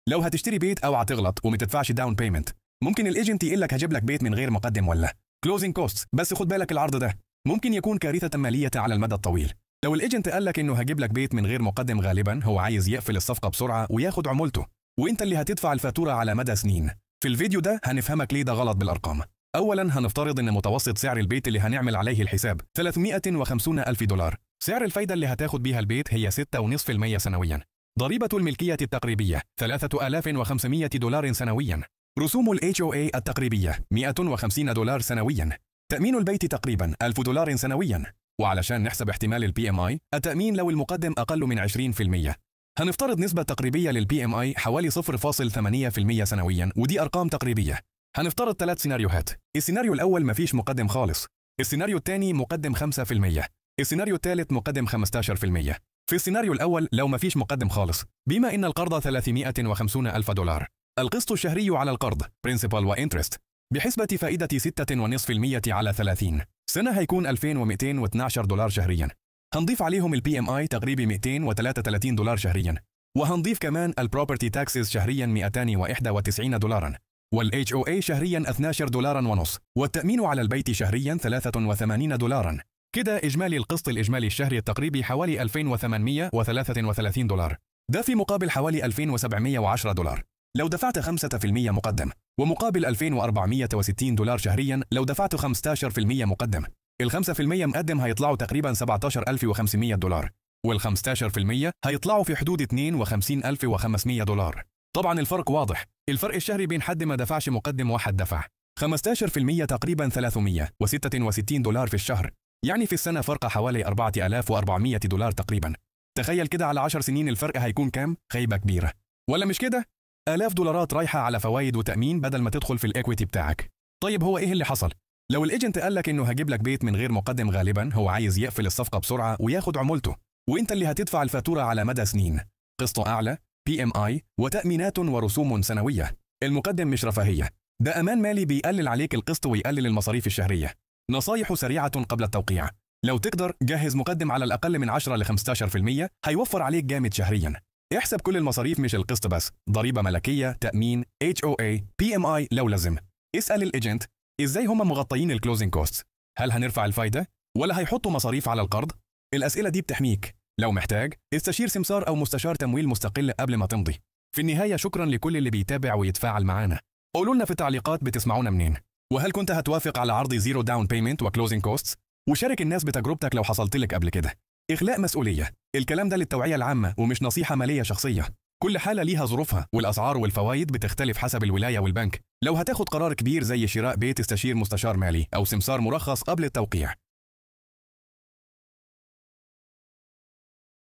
لو هتشتري بيت او هتغلط وما تدفعش داون بيمنت، ممكن الايجنت يقول لك هجيب لك بيت من غير مقدم ولا كلوزنج كوست، بس خد بالك العرض ده ممكن يكون كارثة مالية على المدى الطويل. لو الايجنت قال لك انه هجيب لك بيت من غير مقدم، غالبا هو عايز يقفل الصفقة بسرعة وياخد عمولته، وانت اللي هتدفع الفاتورة على مدى سنين. في الفيديو ده هنفهمك ليه ده غلط بالارقام. اولا هنفترض ان متوسط سعر البيت اللي هنعمل عليه الحساب 350,000 دولار. سعر الفايدة اللي هتاخد بيها البيت هي 6.5% سنويا. ضريبة الملكية التقريبية 3,500 دولار سنويا. رسوم ال HOA التقريبية 150 دولار سنويا. تأمين البيت تقريبا 1000 دولار سنويا. وعلشان نحسب احتمال ال PMI التأمين لو المقدم أقل من 20%، هنفترض نسبة تقريبية لل PMI حوالي 0.8% سنويا، ودي أرقام تقريبية. هنفترض 3 سيناريوهات. السيناريو الأول مفيش مقدم خالص، السيناريو الثاني مقدم 5%، السيناريو الثالث مقدم 15%. في السيناريو الأول لو مفيش مقدم خالص، بما إن القرض 350,000 دولار، القسط الشهري على القرض Principal وإنترست بحسبة فائدة 6.5% على 30 سنة هيكون 2212 دولار شهريا. هنضيف عليهم ال PMI تقريبي 233 دولار شهريا، وهنضيف كمان البروبرتي تاكسز شهريا 291 دولارا، وال HOA شهريا 12 دولارا ونص، والتأمين على البيت شهريا 83 دولارا. كده إجمالي القسط الإجمالي الشهري التقريبي حوالي 2833 دولار، ده في مقابل حوالي 2710 دولار لو دفعت 5% مقدم، ومقابل 2460 دولار شهريا لو دفعت 15% مقدم. ال 5% مقدم هيطلعوا تقريبا 17,500 دولار، وال 15% هيطلعوا في حدود 52,500 دولار. طبعا الفرق واضح، الفرق الشهري بين حد ما دفعش مقدم وحد دفع 15% تقريبا 366 دولار في الشهر، يعني في السنة فرق حوالي 4,400 دولار تقريبا. تخيل كده على 10 سنين الفرق هيكون كام؟ خيبة كبيرة، ولا مش كده؟ آلاف دولارات رايحة على فوايد وتأمين بدل ما تدخل في الإكويتي بتاعك. طيب هو إيه اللي حصل؟ لو الإيجنت قال لك إنه هجيب لك بيت من غير مقدم، غالبا هو عايز يقفل الصفقة بسرعة وياخد عمولته، وإنت اللي هتدفع الفاتورة على مدى سنين. قسط أعلى، PMI وتأمينات ورسوم سنوية. المقدم مش رفاهية، ده أمان مالي بيقلل عليك القسط ويقلل المصاريف الشهرية. نصايح سريعة قبل التوقيع: لو تقدر جهز مقدم على الأقل من 10 ل 15%، هيوفر عليك جامد شهريا. احسب كل المصاريف مش القسط بس، ضريبة ملكية، تأمين، HOA، PMI لو لازم. اسأل الإيجنت إزاي هم مغطيين الكلوزنج كوست، هل هنرفع الفايدة ولا هيحطوا مصاريف على القرض؟ الأسئلة دي بتحميك. لو محتاج استشير سمسار أو مستشار تمويل مستقل قبل ما تمضي. في النهاية شكرا لكل اللي بيتابع ويتفاعل معانا. قولوا لنا في التعليقات بتسمعونا منين، وهل كنت هتوافق على عرض زيرو داون بيمنت وكلوزنج كوست؟ وشارك الناس بتجربتك لو حصلت لك قبل كده. إخلاء مسؤولية، الكلام ده للتوعية العامة ومش نصيحة مالية شخصية. كل حالة ليها ظروفها، والأسعار والفوائد بتختلف حسب الولاية والبنك. لو هتاخد قرار كبير زي شراء بيت، استشير مستشار مالي أو سمسار مرخص قبل التوقيع.